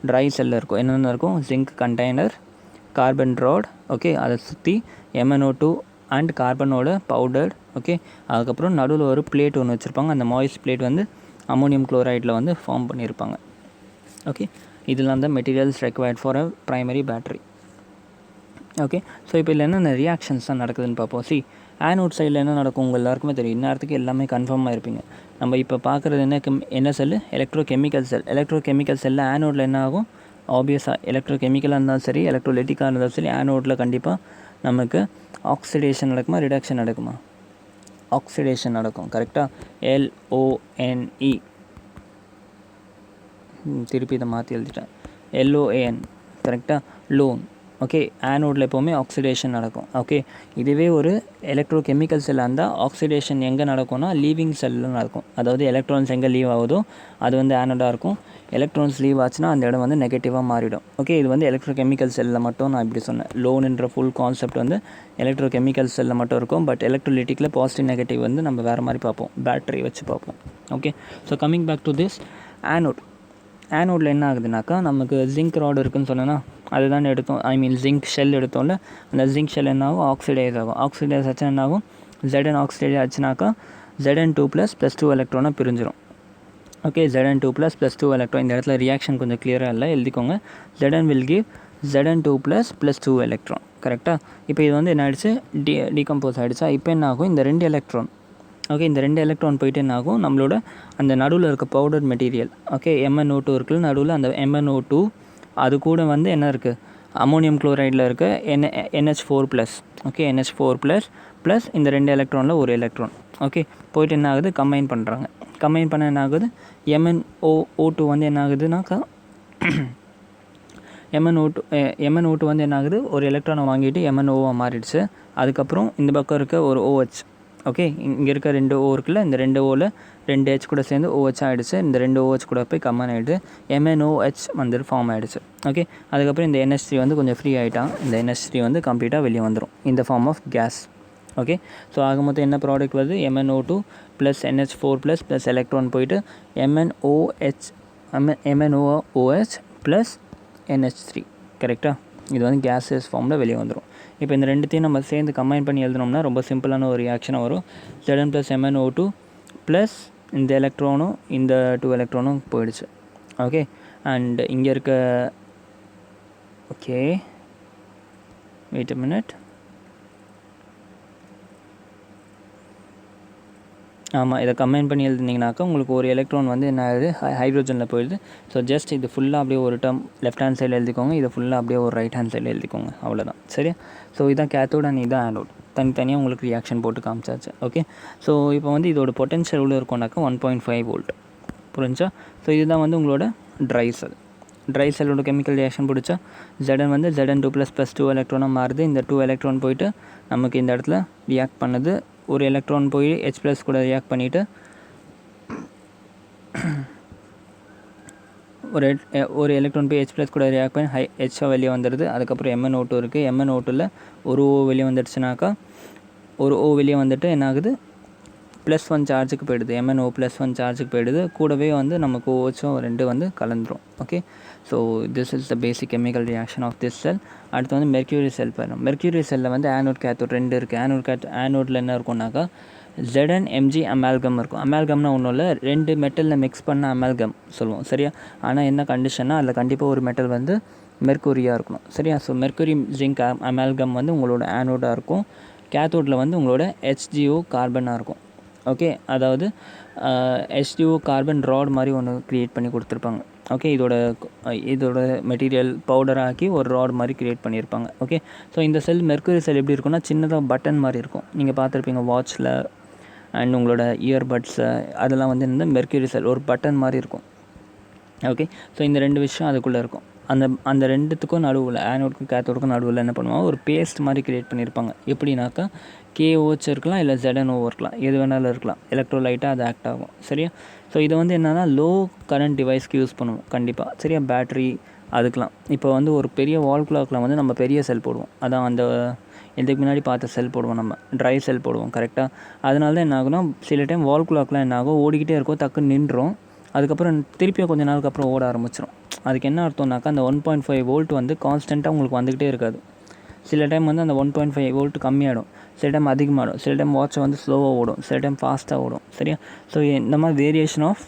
ட்ரை செல்லில் இருக்கும். என்னென்ன இருக்கும், zinc container, carbon rod, okay, அதை சுற்றி MnO2 அண்ட் கார்பனோட பவுடர். ஓகே, அதுக்கப்புறம் நடுவில் ஒரு பிளேட் ஒன்று வச்சுருப்பாங்க. அந்த மாய்ஸ்ட் பிளேட் அமோனியம் குளோரைடில் ஃபார்ம் பண்ணியிருப்பாங்க. ஓகே, இதெல்லாம் தான் materials required for a primary battery. Okay, so இப்போ இதில் என்னென்ன ரியாக்ஷன்ஸ் தான் நடக்குதுன்னு பார்ப்போம். ஆனோட் சைடில் என்ன நடக்கும் உங்கள் எல்லாருக்குமே தெரியும். இந்நேரத்துக்கு எல்லாமே கன்ஃபார்மாக இருப்பீங்க. நம்ம இப்போ பார்க்குறது என்ன செல்லு, எலக்ட்ரோகெமிக்கல் செல். எலக்ட்ரோகெமிக்கல் செல்லில் ஆனோடில் என்ன ஆகும், ஆப்வியஸாக எலக்ட்ரோகெமிக்கலாக இருந்தாலும் சரி, எலக்ட்ரோலிட்டிக்காக இருந்தாலும் சரி, ஆனோடில் கண்டிப்பாக நமக்கு ஆக்சிடேஷன் நடக்குமா, ரிடக்ஷன் நடக்குமா? ஆக்சிடேஷன் நடக்கும். கரெக்டாக? LONE. திருப்பி இதை மாற்றி எழுதிட்டேன். LOAN. கரெக்டாக? லோன். ஓகே, ஆனோடில் எப்போவுமே ஆக்சிடேஷன் நடக்கும். ஓகே, இதுவே ஒரு எலக்ட்ரோகெமிக்கல் செல்லாக இருந்தால் ஆக்சிடேஷன் எங்கே நடக்கும்னா லீவிங் செல்லில் நடக்கும். அதாவது எலக்ட்ரான்ஸ் எங்கே லீவ் ஆகுதோ அது ஆனோடாக இருக்கும். எலக்ட்ரான்ஸ் லீவ் ஆச்சுன்னா அந்த இடம் நெகட்டிவாக மாறிடும். ஓகே, இது எலக்ட்ரோகெமிக்கல் செல்லில் மட்டும் நான் இப்படி சொன்னேன். லோன்ன்ற ஃபுல் கான்செப்ட் எலக்ட்ரோகெமிக்கல் செல்லில் மட்டும் இருக்கும். பட் எலக்ட்ரோலிட்டிக்கில் பாசிட்டிவ் நெகட்டிவ் நம்ம வேறு மாதிரி பார்ப்போம், பேட்டரி வச்சு பார்ப்போம். Okay, so coming back to this anode. ஆனோடில் என்ன ஆகுதுனாக்கா, நமக்கு ஜிங்க் ராட் இருக்குதுன்னு சொன்னேன்னா அதுதான் எடுத்தோம். ஜிங்க் ஷெல் எடுத்தோம்ல, அந்த ஜிங்க் ஷெல் என்ன ஆகும், ஆக்சிடைஸ் ஆகும். ஆக்சிடைஸ் ஆச்சுன்னா என்ன ஆகும், Zn ஆக்சிடைஸ் ஆச்சுனாக்கா Zn2 + 2 எலக்ட்ரானாக பிரிஞ்சிடும். Okay, Zn2 + 2 electron. இந்த இடத்துல ரியாக்ஷன் கொஞ்சம் கிளியராக இல்லை, எழுதிக்கோங்க. Zn will give Zn2 + 2 electron. கரெக்டாக? இப்போ இது என்ன ஆகிடுச்சு, டீகம்போஸ் ஆகிடுச்சா. இப்போ என்ன ஆகும், இந்த 2 எலக்ட்ரான், ஓகே, இந்த 2 எலக்ட்ரான் போயிட்டு என்ன ஆகும், நம்மளோட அந்த நடுவில் இருக்க பவுடர் மெட்டீரியல், ஓகே, MnO2 இருக்குல்ல நடுவில், அந்த MnO2 அது கூட என்ன இருக்குது, அமோனியம் குளோரைடில் இருக்க NH4+, ஓகே, NH4+ ப்ளஸ் இந்த 2 எலக்ட்ரானில் ஒரு எலக்ட்ரான், ஓகே, போயிட்டு என்ன ஆகுது, கம்பைன் பண்ணுறாங்க. கம்பைன் பண்ண என்ன ஆகுது, MnO2 என்ன ஆகுதுனாக்கா MnO2 என்ன ஆகுது, ஒரு எலக்ட்ரானை வாங்கிட்டு MnOவாக மாறிடுச்சு. அதுக்கப்புறம் இந்த பக்கம் இருக்க ஒரு OH, ஓகே, இங்கே இருக்க 2 O இருக்குல்ல, இந்த 2 Oவில் 2 H கூட சேர்ந்து OH ஆகிடுச்சு. இந்த 2 OH கூட போய் கம்மன் ஆகிடுது, MnOH ஃபார்ம் ஆகிடுச்சு. ஓகே, அதுக்கப்புறம் இந்த NH3 கொஞ்சம் ஃப்ரீ ஆகிட்டான். இந்த NH3 கம்ப்ளீட்டாக வெளியே வந்துடும் இந்த form of gas. Okay, so ஆக மொத்தம் என்ன ப்ராடக்ட் வருது, MnO2 + NH4+ ப்ளஸ் எலக்ட்ரான் போயிட்டு MnOH + NH3. கரெக்டாக? இது கேஸஸ் ஃபார்மில் வெளியே வந்துடும். இப்போ இந்த ரெண்டுத்தையும் நம்ம சேர்ந்து கம்பைன் பண்ணி எழுதினோம்னா ரொம்ப சிம்பிளான ஒரு ரியாக்ஷனாக வரும். Zn + MnO2 ப்ளஸ் இந்த எலக்ட்ரானும் இந்த 2 எலக்ட்ரானும் போயிடுச்சு. ஓகே, அண்ட் இங்கே இருக்க, ஓகே, வெயிட் அ மினிட். ஆமாம், இதை கம்பைன் பண்ணி எழுதினீங்கனாக்கா உங்களுக்கு ஒரு எலக்ட்ரான் என்ன ஆகுது, ஹைட்ரோஜனில் போயிடுது. ஸோ ஜஸ்ட் இது ஃபுல்லாக அப்படியே ஒரு டேர்ம் லெஃப்ட் ஹேண்ட் சைடில் எழுதிக்கோங்க, இது ஃபுல்லாக அப்படியே ஒரு ரைட் ஹேண்ட் சைடில் எழுதிக்கோங்க, அவ்வளோதான். சரியா? ஸோ இதான் கேத்தோட் அண்ட் இதான் ஆனோட். தனித்தனியாக உங்களுக்கு ரியாக்ஷன் போட்டு காமிச்சாச்சு. ஓகே, ஸோ இப்போ இதோட பொட்டன்ஷியல் எவ்வளோ இருக்கும்னாக்கா 1.5 வோல்ட். புரிஞ்சா? ஸோ இதுதான் உங்களோட ட்ரை செல். ட்ரை செல்லோட கெமிக்கல் ரியாக்ஷன் பிடிச்சா Zn Zn2 + 2 எலக்ட்ரானாக மாறுது. இந்த 2 எலக்ட்ரான் போயிட்டு நமக்கு இந்த இடத்துல ரியாக்ட் பண்ணுது. ஒரு எலக்ட்ரான் போய் H+ கூட ரியாக்ட் பண்ணிவிட்டு ஒரு எலக்ட்ரான் போய் H+ கூட ரியாக்ட் பண்ணி H வெளியே வந்துடுது. அதுக்கப்புறம் MnO2 இருக்குது. MnO2ல் ஒரு O வெளியே வந்துடுச்சுனாக்கா, ஒரு O வெளியே வந்துட்டு என்ன ஆகுது, +1 சார்ஜுக்கு போயிடுது, MnO +1 சார்ஜுக்கு போயிடுது. கூடவே வந்து நமக்கு OHO 2 வந்து கலந்துரும். Okay, so this is the basic chemical reaction of this cell. அடுத்து வந்து மெர்க்யூரி செல் பாருங்கள். மெர்க்யூரி செல்லில் வந்து ஆனோட் கேத்தோட் 2 இருக்குது. ஆனோடில் என்ன இருக்கும்னாக்கா ZnMg அமால்கம் இருக்கும். அமால்கம்னா ஒன்றும் இல்லை, 2 மெட்டலில் மிக்ஸ் பண்ண அமால்கம் சொல்லுவோம், சரியா? ஆனால் என்ன கண்டிஷன்னா அதில் கண்டிப்பாக ஒரு மெட்டல் வந்து மெர்க்குரியாக இருக்கணும், சரியா? ஸோ மெர்க்குரி ஜிங்க் அமால்கம் வந்து உங்களோட ஆனோடாக இருக்கும். கேத்தோடில் வந்து உங்களோட HGO கார்பனாக இருக்கும். ஓகே, அதாவது HGO கார்பன் ராட் மாதிரி ஒன்று க்ரியேட் பண்ணி கொடுத்துருப்பாங்க. ஓகே, இதோட மெட்டீரியல் பவுடராக ஆக்கி ஒரு ராட் மாதிரி க்ரியேட் பண்ணியிருப்பாங்க. ஓகே, ஸோ இந்த செல் மெர்க்குரி செல் எப்படி இருக்குன்னா சின்னதாக பட்டன் மாதிரி இருக்கும். நீங்கள் பார்த்துருப்பீங்க வாட்சில் அண்ட் உங்களோட இயர்பட்ஸு அதெல்லாம் வந்து இந்த மெர்க்குரி செல் ஒரு பட்டன் மாதிரி இருக்கும். ஓகே, ஸோ இந்த 2 விஷயம் அதுக்குள்ளே இருக்கும். அந்த ரெண்டுத்துக்கும் நடுவில் ஆனோடுக்கும் கேத்தோடுக்கும் நடுவில் என்ன பண்ணுவாங்க, ஒரு பேஸ்ட் மாதிரி க்ரியேட் பண்ணியிருப்பாங்க. எப்படின்னாக்கா KOH இருக்கலாம், இல்லை ZnO இருக்கலாம், எது வேணாலும் இருக்கலாம். எலக்ட்ரோலைட்டாக அது ஆக்ட் ஆகும், சரியா? ஸோ இதை வந்து என்னென்னா லோ கரண்ட் டிவைஸ்க்கு யூஸ் பண்ணுவோம் கண்டிப்பாக, சரியா? பேட்ரி அதுக்கெலாம். இப்போ வந்து ஒரு பெரிய வால் கிளாக்கில் வந்து நம்ம பெரிய செல் போடுவோம், அதான் அந்த இதுக்கு முன்னாடி பார்த்த செல் போடுவோம், நம்ம ட்ரை செல் போடுவோம், கரெக்டாக? அதனால தான் என்ன ஆகுனா சில டைம் வால் கிளாக்லாம் என்ன ஆகும், ஓடிக்கிட்டே இருக்கும், டக்குன்னு நின்றோம். அதுக்கப்புறம் திருப்பியும் கொஞ்சம் நாளுக்கு அப்புறம் ஓட ஆரம்பிச்சிடும். அதுக்கு என்ன அர்த்தம்னாக்கா அந்த 1.5 வோல்ட் வந்து கான்ஸ்டண்ட்டாக உங்களுக்கு வந்துக்கிட்டே இருக்காது. சில டைம் வந்து அந்த 1.5 வோல்ட் கம்மியாகிடும், சில டைம் அதிகமாகிடும், சில டைம் வாட்சை வந்து ஸ்லோவாக ஓடும், சில டைம் ஃபாஸ்ட்டாக ஓடும், சரியா? ஸோ இந்த மாதிரி வேரியேஷன் ஆஃப்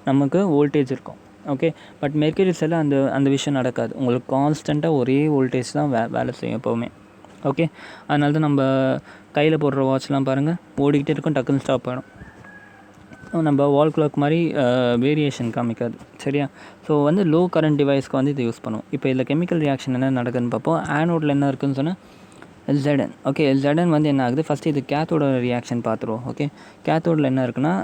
நமக்கு வோல்டேஜ் இருக்கும். ஓகே, பட் மெர்க்குரி செல்லில் அந்த விஷயம் நடக்காது. உங்களுக்கு கான்ஸ்டண்ட்டாக ஒரே வோல்டேஜ் தான் வேலை செய்யும் எப்போவுமே. ஓகே, அதனால தான் நம்ம கையில் போடுற வாட்ச்லாம் பாருங்கள், ஓடிக்கிட்டே இருக்கும், டக்குன்னு ஸ்டாப் ஆகிடும். நம்ம வால் கிளாக் மாதிரி வேரியேஷன் காமிக்காது, சரியா? ஸோ வந்து லோ கரண்ட் டிவைஸ்க்கு வந்து இதை யூஸ் பண்ணுவோம். இப்போ இதில் கெமிக்கல் ரியாக்ஷன் என்ன நடக்குதுன்னு பார்ப்போம். ஆனோடில் என்ன இருக்குதுன்னு சொன்னால் Zn. ஓகே, Zn வந்து என்ன ஆகுது, ஃபஸ்ட்டு இது கேத்தோட ரியாக்ஷன் பார்த்துருவோம். ஓகே, கேத்தோடில் என்ன இருக்குன்னா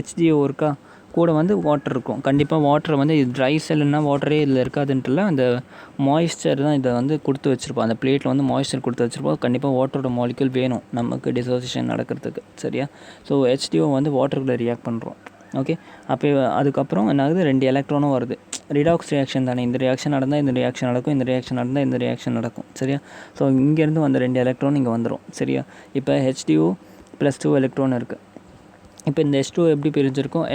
HGO இருக்கா, கூட வந்து வாட்டர் இருக்கும். கண்டிப்பாக வாட்டரை வந்து இது ட்ரை செல்லுன்னா வாட்டரே இதில் இருக்காதுன்ட்டுல அந்த மாய்ஸ்சர் தான் இதை வந்து கொடுத்து வச்சுருப்போம். அந்த பிளேட்டில் வந்து மாய்ஸ்சர் கொடுத்து வச்சுருப்போம். கண்டிப்பாக வாட்டரோட மாலிக்யூல் வேணும் நமக்கு டிசோசியேஷன் நடக்கிறதுக்கு, சரியா? ஸோ HGO வந்து வாட்டருக்குள்ளே ரியாக்ட் பண்ணுறோம். ஓகே, அப்போ அதுக்கப்புறம் என்ன ஆகுது, 2 எலக்ட்ரானும் வருது. ரிடாக்ஸ் ரியாக்ஷன் தானே, இந்த ரியாக்ஷன் நடந்தால் இந்த ரியாக்ஷன் நடக்கும், இந்த ரியாக்ஷன் நடந்தால் இந்த ரியாக்ஷன் நடக்கும், சரியா? ஸோ இங்கேருந்து வந்த 2 எலக்ட்ரான் இங்கே வந்துடும், சரியா? இப்போ HDO +2 எலக்ட்ரான் இருக்குது. இப்போ இந்த H2 எப்படி பிரிஞ்சிருக்கும்,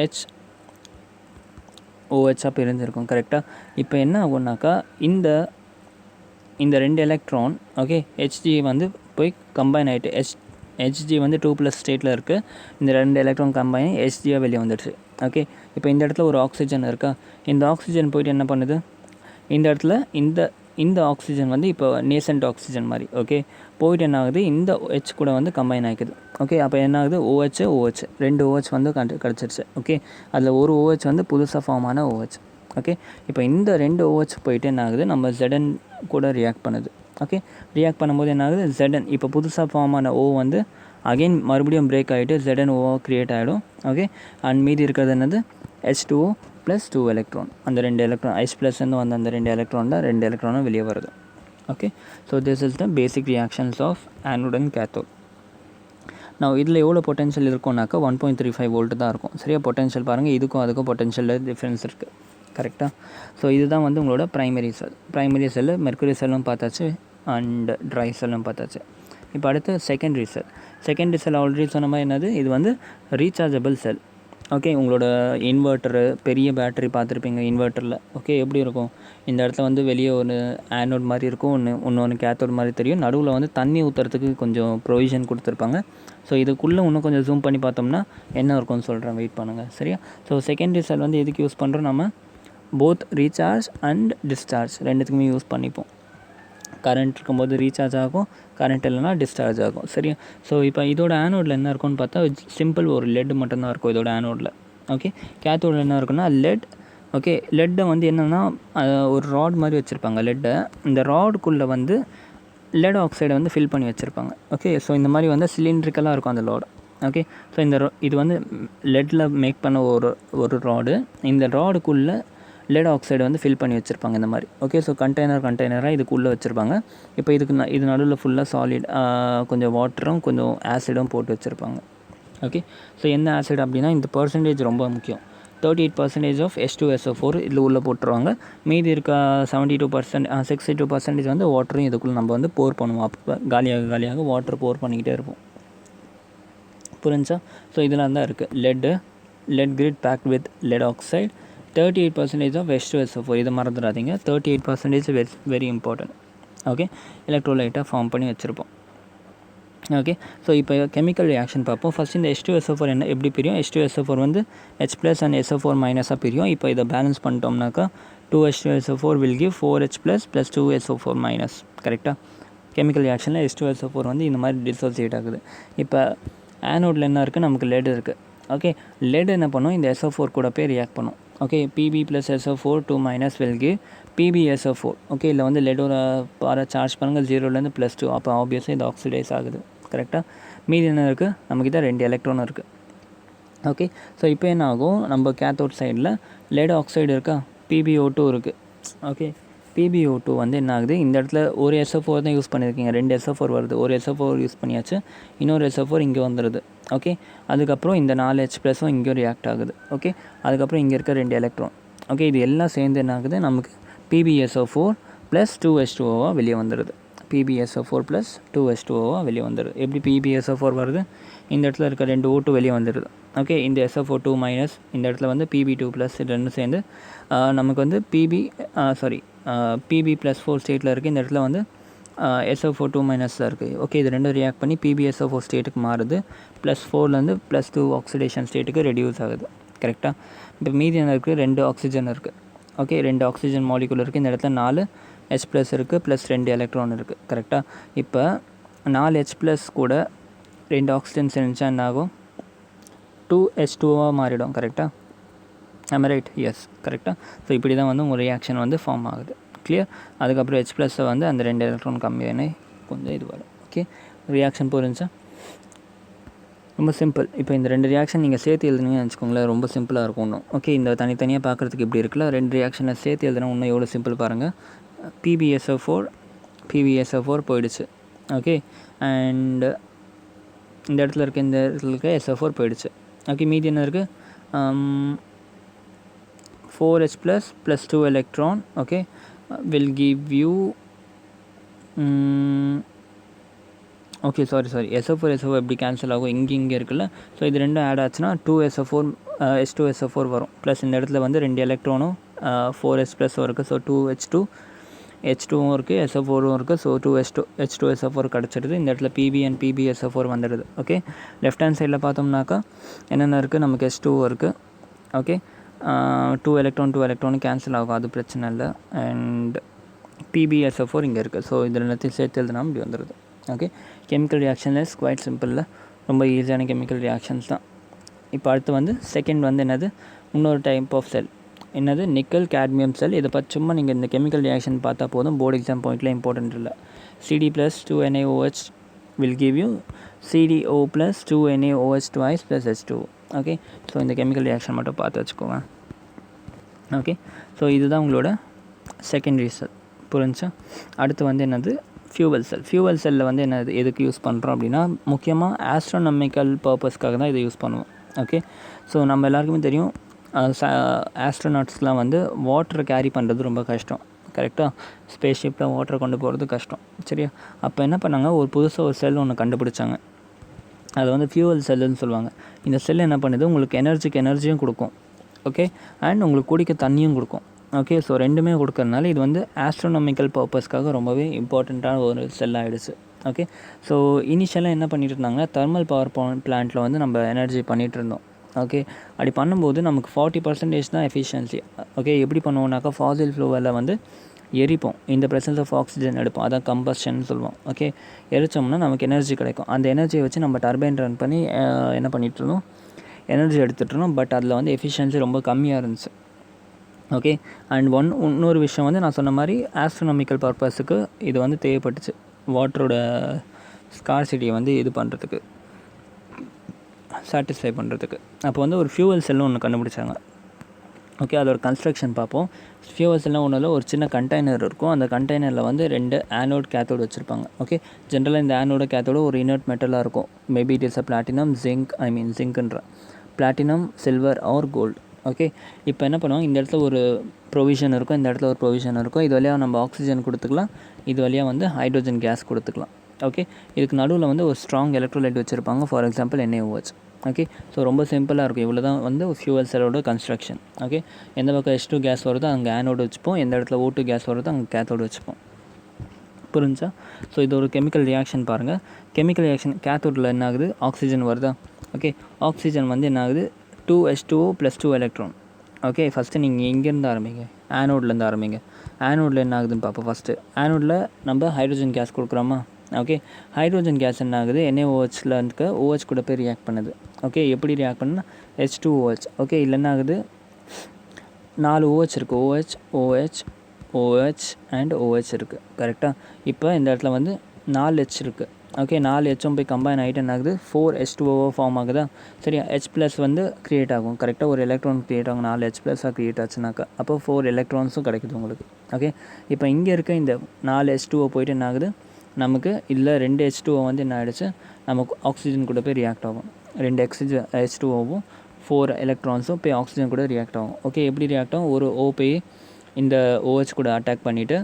OHஆ பிரிஞ்சிருக்கும், கரெக்டாக? இப்போ என்ன ஆகும்னாக்கா இந்த 2 எலக்ட்ரான் ஓகே HG வந்து போய் கம்பைன் ஆகிட்டு HG வந்து 2+ ஸ்டேட்டில் இருக்குது. இந்த 2 எலக்ட்ரான் கம்பைன் HGயாக வெளியே வந்துடுச்சு. ஓகே, இப்போ இந்த இடத்துல ஒரு ஆக்சிஜன் இருக்கா, இந்த ஆக்சிஜன் போய்ட்டு என்ன பண்ணுது, இந்த இடத்துல இந்த ஆக்சிஜன் வந்து இப்போ நேசன்ட் ஆக்சிஜன் மாதிரி, ஓகே, போய்ட்டு என்ன ஆகுது, இந்த H கூட வந்து கம்பைன் ஆகிக்குது. ஓகே, அப்போ என்ன ஆகுது, OH 2 OH வந்து கிடச்சிருச்சு. ஓகே, அதில் ஒரு OH வந்து புதுசாக ஃபார்ம் ஆன OH. ஓகே, இப்போ இந்த 2 OH போய்ட்டு என்ன ஆகுது, நம்ம Zn கூட ரியாக்ட் பண்ணுது. ஓகே, ரியாக்ட் பண்ணும்போது என்ன ஆகுது, Zn இப்போ புதுசாக ஃபார்ம் ஆன O வந்து அகெயின் மறுபடியும் பிரேக் ஆகிட்டு ZnO க்ரியேட் ஆகிடும். ஓகே, அண்ட் மீதி இருக்கிறது என்னது, H2O +2 எலக்ட்ரான். அந்த 2 எலக்ட்ரான் H+ன்னு வந்த அந்த 2 எலக்ட்ரான் தான் 2 எலக்ட்ரானும் வெளியே வருது. Okay, so this is the basic reactions of anode and cathode. நான் இதில் எவ்வளோ பொட்டன்ஷியல் இருக்கும்னாக்கா 1.35 வோல்ட் தான் இருக்கும், சரியா? பொட்டன்ஷியல் பாருங்கள், இதுக்கும் அதுக்கும் பொட்டன்ஷியலில் டிஃப்ரென்ஸ் இருக்குது, கரெக்டாக? ஸோ இதுதான் வந்து உங்களோட ப்ரைமரி செல்லு. மெர்க்குரி செல்லும் பார்த்தாச்சு அண்ட் ட்ரை செல்லும் பார்த்தாச்சு. இப்போ அடுத்து செகண்டரி செல் ஆல்ரெடி சொன்ன மாதிரி என்னது, இது வந்து ரீசார்ஜபிள் செல். ஓகே, உங்களோட இன்வெர்ட்டரு பெரிய பேட்டரி பார்த்துருப்பீங்க இன்வெர்ட்டரில். ஓகே, எப்படி இருக்கும், இந்த இடத்துல வந்து வெளியே ஒன்று ஆனோட் மாதிரி இருக்கும், இன்னொன்று கேத்தோட் மாதிரி தெரியும். நடுவில் வந்து தண்ணி ஊற்றுறதுக்கு கொஞ்சம் ப்ரொவிஷன் கொடுத்துருப்பாங்க. ஸோ இதுக்குள்ளே இன்னும் கொஞ்சம் ஜூம் பண்ணி பார்த்தோம்னா என்ன இருக்கும்னு சொல்கிறேன், வெயிட் பண்ணுங்கள், சரியா? ஸோ செகண்டரி செல் வந்து எதுக்கு யூஸ் பண்ணுறோம், நம்ம போத் ரீசார்ஜ் அண்ட் டிஸ்சார்ஜ் ரெண்டுத்துக்குமே யூஸ் பண்ணிப்போம். கரண்ட் இருக்கும்போது ரீசார்ஜ் ஆகும், கரண்ட் இல்லைனா டிஸ்சார்ஜ் ஆகும், சரியா? ஸோ இப்போ இதோட ஆனோடில் என்ன இருக்கும்னு பார்த்தா சிம்பிள் ஒரு லெட் மட்டும்தான் இருக்கும் இதோட ஆனோடில். ஓகே, கேத்தோடில் என்ன இருக்குன்னா லெட். ஓகே, லெட்டை வந்து என்னென்னா ஒரு ராட் மாதிரி வச்சுருப்பாங்க லெட்டை. இந்த ராடுக்குள்ளே வந்து லெட் ஆக்சைடை வந்து ஃபில் பண்ணி வச்சுருப்பாங்க. ஓகே, ஸோ இந்த மாதிரி வந்து சிலிண்ட்ரிக்கலாக இருக்கும் அந்த ராடு. ஓகே, ஸோ இது வந்து லெட்டில் மேக் பண்ண ஒரு ராடு. இந்த ராடுக்குள்ளே லெட் ஆக்சைடு வந்து ஃபில் பண்ணி வச்சுருப்பாங்க இந்த மாதிரி. ஓகே, ஸோ கண்டெய்னராக இதுக்குள்ளே வச்சுருப்பாங்க. இப்போ இது நடுவில் ஃபுல்லாக சாலிட் கொஞ்சம் வாட்டரும் கொஞ்சம் ஆசிடும் போட்டு வச்சுருப்பாங்க. ஓகே, ஸோ என்ன ஆசிட் அப்படின்னா இந்த பர்சன்டேஜ் ரொம்ப முக்கியம். 38% ஆஃப் H2SO4 இதில் உள்ளே போட்டுருவாங்க. மீதி இருக்க 62% வந்து வாட்டரும் இதுக்குள்ளே நம்ம வந்து போர் பண்ணுவோம். அப்போ காலியாக வாட்டர் போர் பண்ணிக்கிட்டே இருப்போம். புரிஞ்சா? ஸோ இதெல்லாம் தான் இருக்குது. lead grid packed with lead oxide, 38% of H2SO4. இதை மறந்துடாதீங்க. 38% வெரி இம்பார்ட்டன்ட். ஓகே, எலக்ட்ரோலைட்டாக ஃபார்ம் பண்ணி வச்சுருப்போம். ஓகே, ஸோ இப்போ கெமிக்கல் ரியாக்ஷன் பார்ப்போம். ஃபஸ்ட் இந்த H2SO4 என்ன எப்படி பிரியும்? H2SO4 வந்து H ப்ளஸ் அண்ட் SO4 மைனஸாக பிரியும். இப்போ இதை பேலன்ஸ் பண்ணிட்டோம்னாக்கா 2H2SO4 will give 4H plus 2SO4 minus. கரெக்டாக? கெமிக்கல் ரியாக்ஷனில் H2SO4 வந்து இந்த மாதிரி டிசோசியேட் ஆகுது. இப்போ ஆனோடில் என்ன இருக்குது? நமக்கு லெட் இருக்குது. ஓகே, லெட் என்ன பண்ணும்? இந்த SO4 கூட போய் ரியாக்ட் பண்ணும். Okay, Pb plus SO4 2 minus will give PbSO4. Okay, இல்லை வந்து லெட்டோட பாரை சார்ஜ் பண்ணுங்கள் 0லேருந்து +2. அப்போ ஆப்வியஸாக இது ஆக்சிடைஸ் ஆகுது. கரெக்டாக? மீதி என்ன இருக்குது? நம்மக்கிட்ட 2 எலக்ட்ரான் இருக்குது. ஓகே, ஸோ இப்போ என்ன ஆகும்? நம்ம கேத்தோட் சைடில் லெட் ஆக்சைடு இருக்கா, PbO2 இருக்குது. ஓகே, PbO2 வந்து என்ன ஆகுது? இந்த இடத்துல ஒரு SO4 தான் யூஸ் பண்ணியிருக்கீங்க, 2 SO4 வருது. ஒரு SO4 யூஸ் பண்ணியாச்சு, இன்னொரு SO4 இங்கே வந்துடுது. ஓகே, அதுக்கப்புறம் இந்த 4H ப்ளஸும் இங்கேயும் ரியாக்ட் ஆகுது. ஓகே, அதுக்கப்புறம் இங்கே இருக்க 2 எலக்ட்ரான். ஓகே, இது எல்லாம் சேர்ந்து என்ன ஆகுது? நமக்கு PbSO4 ப்ளஸ் 2H2O வெளியே வந்துடுது. PbSO4 ப்ளஸ் 2H2O வெளியே வந்துடுது. எப்படி PbSO4 வருது? இந்த இடத்துல இருக்க 2 O2 வெளியே வந்துடுது. ஓகே, இந்த SO4 2 மைனஸ், இந்த இடத்துல வந்து Pb2 ப்ளஸ், ரெண்டும் சேர்ந்து நமக்கு வந்து Pb ப்ளஸ் 4 ஸ்டேட்டில் இருக்குது. இந்த இடத்துல வந்து SO4 2 மைனஸில் இருக்குது. ஓகே, இது ரெண்டும் ரியாக்ட் பண்ணி PbSO4 ஸ்டேட்டுக்கு மாறுது. +4லேருந்து +2 ஆக்சிடேஷன் ஸ்டேட்டுக்கு ரெடியூஸ் ஆகுது. கரெக்டாக? இப்போ மீதி என்ன இருக்குது? 2 ஆக்சிஜன் இருக்குது. ஓகே, 2 ஆக்சிஜன் மாலிகுல் இருக்குது. இந்த இடத்துல 4H ப்ளஸ் இருக்குது, ப்ளஸ் 2 எலக்ட்ரான் இருக்குது. கரெக்டாக? இப்போ 4H ப்ளஸ் கூட 2 ஆக்சிஜன் சேர்ந்துச்சா என்ன ஆகும்? 2H2O மாறிடும். கரெக்டாக? ஆமாம், ரைட்? எஸ், கரெக்டாக. ஸோ இப்படி தான் வந்து உங்கள் ரியாக்ஷன் வந்து ஃபார்ம் ஆகுது. கிளியர்? அதுக்கப்புறம் H ப்ளஸை வந்து அந்த 2 எலக்ட்ரான் கம்மியான கொஞ்சம் இது வரும். ஓகே, ரியாக்ஷன் புரிஞ்சா? ரொம்ப சிம்பிள். இப்போ இந்த 2 ரியாக்ஷன் நீங்கள் சேர்த்து எழுதுனீங்கன்னு வச்சுக்கோங்களேன், ரொம்ப சிம்பிளாக இருக்கும் இன்னும். ஓகே, இந்த தனித்தனியாக பார்க்குறதுக்கு இப்படி இருக்குல்ல, 2 ரியாக்ஷனை சேர்த்து எழுதுனா இன்னும் எவ்வளோ சிம்பிள் பாருங்கள். PbSO4 போயிடுச்சு. ஓகே, அண்ட் இந்த இடத்துல இருக்க SO4 போயிடுச்சு. ஓகே, மீதி என்ன இருக்குது? 4H plus plus 2 electron. Okay, will give you okay, sorry SO4 எப்படி கேன்சல் ஆகும்? இங்கே இருக்குல்ல. ஸோ இது ரெண்டும் ஆட் ஆச்சுன்னா 2SO4 H2SO4 வரும். ப்ளஸ் இந்த இடத்துல வந்து 2 எலக்ட்ரானும் 4H ப்ளஸும் இருக்குது. ஸோ 2H2வும் இருக்குது, SO4வும் இருக்குது. So H2SO4 கிடச்சிடுது. இந்த இடத்துல Pb அண்ட் PbSO4 வந்துடுது. ஓகே, லெஃப்ட் ஹேண்ட் சைடில் பார்த்தோம்னாக்கா என்னென்ன இருக்குது? நமக்கு H2 இருக்குது. ஓகே, 2 எலக்ட்ரான் கேன்சல் ஆகும், அது பிரச்சனை இல்லை. அண்ட் PbSO4 இங்கே இருக்குது. ஸோ இது ரெண்டுத்தையும் சேர்த்து எழுதுனா இப்படி வந்துடுது. Okay, chemical reaction is quite சிம்பிளில், ரொம்ப ஈஸியான கெமிக்கல் ரியாக்ஷன்ஸ் தான். இப்போ அடுத்து வந்து செகண்ட் வந்து என்னது? இன்னொரு டைப் ஆஃப் செல். என்னது? Nickel cadmium cell. இதை பற்றி சும்மா நீங்கள் இந்த கெமிக்கல் ரியாக்ஷன் பார்த்தா போதும், போர்டு எக்ஸாம் பாயிண்ட்டில் இம்பார்ட்டன்ட் இல்லை. CD + 2NaOH will give you CdO + 2NaOH twice + H2O. Okay, so இந்த கெமிக்கல் ரியாக்ஷன் மட்டும் பார்த்து வச்சுக்கோங்க. ஓகே, ஸோ இதுதான் உங்களோட செகண்டரி செல். புரிஞ்சா? அடுத்து வந்து என்னது? ஃபியூவல் செல். ஃபியூவல் செல்லில் வந்து என்னது எதுக்கு யூஸ் பண்ணுறோம் அப்படின்னா, முக்கியமாக ஆஸ்ட்ரோனமிக்கல் பர்பஸ்க்காக தான் இதை யூஸ் பண்ணுவோம். ஓகே, ஸோ நம்ம எல்லாருக்குமே தெரியும், ஆஸ்ட்ரோநாட்ஸ்லாம் வந்து வாட்டரை கேரி பண்ணுறது ரொம்ப கஷ்டம். கரெக்டாக? ஸ்பேஸ்ஷிப்பில் வாட்டரை கொண்டு போகிறது கஷ்டம். சரியா? அப்போ என்ன பண்ணாங்க? புதுசாக ஒரு செல் ஒன்று கண்டுபிடிச்சாங்க. அதை வந்து ஃபியூவல் செல்லுன்னு சொல்லுவாங்க. இந்த செல் என்ன பண்ணுது? உங்களுக்கு எனர்ஜியும் கொடுக்கும். ஓகே, அண்ட் உங்களுக்கு குடிக்க தண்ணியும் கொடுக்கும். ஓகே, ஸோ ரெண்டுமே கொடுக்கறதுனால இது வந்து ஆஸ்ட்ரோனமிக்கல் பர்பஸ்க்காக ரொம்பவே இம்பார்ட்டண்ட்டான ஒரு செல் ஆகிடுச்சு. ஓகே, ஸோ இனிஷியலாக என்ன பண்ணிகிட்டு இருந்தாங்கன்னா, தெர்மல் பவர் பிளான்ட்டில் வந்து நம்ம எனர்ஜி பண்ணிகிட்டு இருந்தோம். ஓகே, அப்படி பண்ணும்போது நமக்கு 40% தான் எஃபிஷியன்சி. ஓகே, எப்படி பண்ணுவோம்னாக்கா, ஃபாசில் ஃப்ளூவலில் வந்து எரிப்போம். இந்த ப்ரெசன்ஸ் ஆஃப் ஆக்சிஜன் எடுப்போம், அதான் கம்பஷன் சொல்லுவோம். ஓகே, எரித்தோம்னா நமக்கு எனர்ஜி கிடைக்கும். அந்த எனர்ஜியை வச்சு நம்ம டர்பைன் ரன் பண்ணி என்ன பண்ணிகிட்டு இருந்தோம்? எனர்ஜி எடுத்துகிட்டு இருந்தோம். பட் அதில் வந்து எஃபிஷியன்சி ரொம்ப கம்மியாக இருந்துச்சு. ஓகே, அண்ட் இன்னொரு விஷயம் வந்து நான் சொன்ன மாதிரி ஆஸ்ட்ரோனமிக்கல் பர்பஸுக்கு இது வந்து தேவைப்பட்டுச்சு, வாட்டரோட ஸ்கார்சிட்டியை வந்து இது பண்ணுறதுக்கு, சாட்டிஸ்ஃபை பண்ணுறதுக்கு. அப்போ வந்து ஒரு ஃபியூவல் செல்லும் ஒன்று கண்டுபிடிச்சாங்க. ஓகே, அதோட கன்ஸ்ட்ரக்ஷன் பார்ப்போம். ஃபியூவல் செல்லும் ஒன்றில் ஒரு சின்ன கண்டெய்னர் இருக்கும். அந்த கண்டெய்னரில் வந்து 2 ஆனோட் கேத்தோடு வச்சுருப்பாங்க. ஓகே, ஜென்ரலாக இந்த ஆனோட கேத்தோடு ஒரு இனர்ட் மெட்டலாக இருக்கும். Maybe it is a platinum, ஜிங்க்ன்ற platinum, silver or gold. Okay, இப்போ என்ன பண்ணுவோம்? இந்த இடத்துல ஒரு ப்ரொவிஷன் இருக்கும், இந்த இடத்துல ஒரு ப்ரொவிஷன் இருக்கும். இது வழியாக நம்ம ஆக்சிஜன் கொடுத்துக்கலாம், இது வழியாக வந்து ஹைட்ரோஜன் கேஸ் கொடுத்துக்கலாம். ஓகே, இதுக்கு நடுவில் வந்து ஒரு ஸ்ட்ராங் எலக்ட்ரோலைட் வச்சுருப்பாங்க, for example NaOH. Okay, so ரொம்ப சிம்பிளாக இருக்கும். இவ்வளோ தான் வந்து ஃபியூவல் செல்லோட கன்ஸ்ட்ரக்ஷன். ஓகே, எந்த பக்கம் H2 கேஸ் வருதோ அங்கே ஆனோடு வச்சுப்போம், எந்த இடத்துல O2 கேஸ் வருதோ அங்கே கேத்தோடு வச்சுப்போம். புரிஞ்சா? ஸோ இது ஒரு கெமிக்கல் ரியாக்ஷன் பாருங்கள். கெமிக்கல் ரியாக்ஷன் கேத்தோடில் என்ன ஆகுது, ஆக்சிஜன் வருதா? ஓகே, ஆக்சிஜன் வந்து என்ன ஆகுது, 2H2O + 2 எலக்ட்ரான். ஓகே, ஃபஸ்ட்டு நீங்கள் இங்கேருந்து ஆரம்பிங்க, ஆனோட்லேருந்து ஆரம்பிங்க. ஆனோடில் என்ன ஆகுதுன்னு பார்ப்போம். ஃபஸ்ட்டு ஆனோடில் நம்ம ஹைட்ரோஜன் கேஸ் கொடுக்குறோமா? ஓகே, ஹைட்ரோஜன் கேஸ் என்ன ஆகுது, NaOHல இருக்க OH கூட போய் ரியாக்ட் பண்ணுது. ஓகே, எப்படி ரியாக்ட் பண்ணுன்னா H2OH. ஓகே, இல்லை என்ன ஆகுது, 4 OH இருக்குது, OH OH அண்ட் OH இருக்குது. கரெக்டாக? இப்போ இந்த இடத்துல வந்து 4 H இருக்குது. ஓகே, 4 Hம் போய் கம்பைன் ஆகிட்டு என்ன ஆகுது, 4 H2O ஃபார்ம் ஆகுதா? சரியா? H+ வந்து க்ரியேட் ஆகும். கரெக்டாக ஒரு எலக்ட்ரான் க்ரியேட் ஆகும், 4 H+ க்ரியேட் ஆச்சுனாக்கா அப்போ 4 எலக்ட்ரான்ஸும் கிடைக்குது உங்களுக்கு. ஓகே, இப்போ இங்கே இருக்க இந்த 4 H2O போய்ட்டு என்ன ஆகுது, நமக்கு இல்லை 2 H2O வந்து என்ன ஆகிடுச்சு, நமக்கு ஆக்சிஜன் கூட போய் ரியாக்ட் ஆகும். 2 H2Oவும் 4 எலக்ட்ரான்ஸும் போய் ஆக்சிஜன் கூட ரியாக்ட் ஆகும். ஓகே, எப்படி ரியாக்ட் ஆகும், ஒரு O போய் இந்த OH கூட அட்டாக் பண்ணிவிட்டு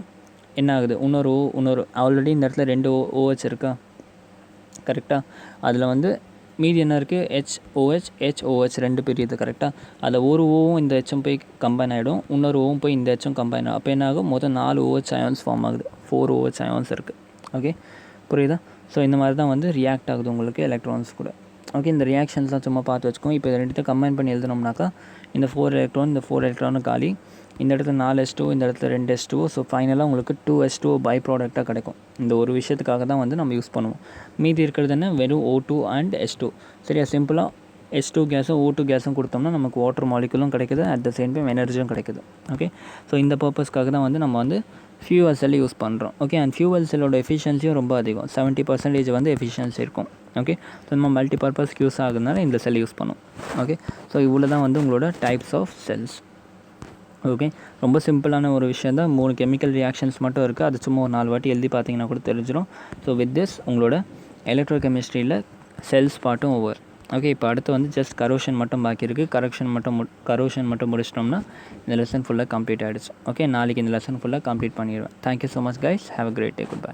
என்ன ஆகுது, இன்னொரு ஆல்ரெடி இந்த இடத்துல 2 OH இருக்கா? கரெக்டாக? அதில் வந்து மீதி என்ன இருக்குது, HOH 2 பிரியுது. கரெக்டாக? அதில் ஒரு ஓவும் இந்த Hம் போய் கம்பைன் ஆகிடும், இன்னொரு ஓவும் போய் இந்த Hம் கம்பைன் ஆகும். அப்போ என்ன ஆகும், மொத்தம் 4 OH அயான்ஸ் ஃபார்ம் ஆகுது, 4 OH அயான்ஸ் இருக்குது. ஓகே, புரியுதா? ஸோ இந்த மாதிரி தான் வந்து ரியாக்ட் ஆகுது உங்களுக்கு எலக்ட்ரான்ஸ் கூட. ஓகே, இந்த ரியாக்ஷன்ஸ்லாம் சும்மா பார்த்து வச்சுக்கோங்க. இப்போ 2 கம்பைன் பண்ணி எழுதினோம்னாக்கா இந்த 4 எலக்ட்ரான் இந்த 4 எலக்ட்ரானும் காலி, இந்த இடத்துல 4 H2O, இந்த இடத்துல 2 H2O. ஸோ ஃபைனலாக உங்களுக்கு 2 H2O பை ப்ராடக்டாக கிடைக்கும். இந்த ஒரு விஷயத்துக்காக தான் வந்து நம்ம யூஸ் பண்ணுவோம். மீதி இருக்கிறது என்ன, வெறும் O2 அண்ட் H2. சரியா? சிம்பிளாக H2 கேஸும் O2 கேஸும் கொடுத்தோம்னா நமக்கு வாட்டர் மாலிகுலும் கிடைக்குது, அட் த சேம் டைம் எனர்ஜியும் கிடைக்குது. ஓகே, ஸோ இந்த பர்பஸ்க்காக தான் வந்து நம்ம வந்து ஃபியூவல் செல் யூஸ் பண்ணுறோம். ஓகே, அண்ட் ஃபியூவல் செல்லோட எஃபிஷியன்சியும் ரொம்ப அதிகம், 70% வந்து எஃபிஷியன்சி இருக்கும். ஓகே, ஸோ நம்ம மல்டி பர்பஸ்க்கு யூஸ் ஆகுதுனால இந்த செல் யூஸ் பண்ணுவோம். ஓகே, ஸோ இவ்வளோ தான் வந்து உங்களோட டைப்ஸ் ஆஃப் செல்ஸ். ஓகே, ரொம்ப சிம்பிளான ஒரு விஷயம் தான். 3 கெமிக்கல் ரியாக்ஷன்ஸ் மட்டும் இருக்குது. அது சும்மா ஒரு 4 வாட்டி எழுதி பார்த்தீங்கன்னா கூட தெரிஞ்சிடும். ஸோ வித் திஸ் உங்களோட எலக்ட்ரோ கெமிஸ்ட்ரியில் செல்ஸ் பார்ட்டும் ஓவர். ஓகே, இப்போ அடுத்து வந்து ஜஸ்ட் கரோஷன் மட்டும் பாக்கி இருக்குது. கரோஷன் மட்டும் முடிச்சிட்டோம்னா இந்த லெசன் ஃபுல்லாக கம்ப்ளீட் ஆகிடுச்சு. ஓகே, நாளைக்கு இந்த லெசன் ஃபுல்லாக கம்ப்ளீட் பண்ணிடுவேன். Thank you so much guys, have a great day, good by.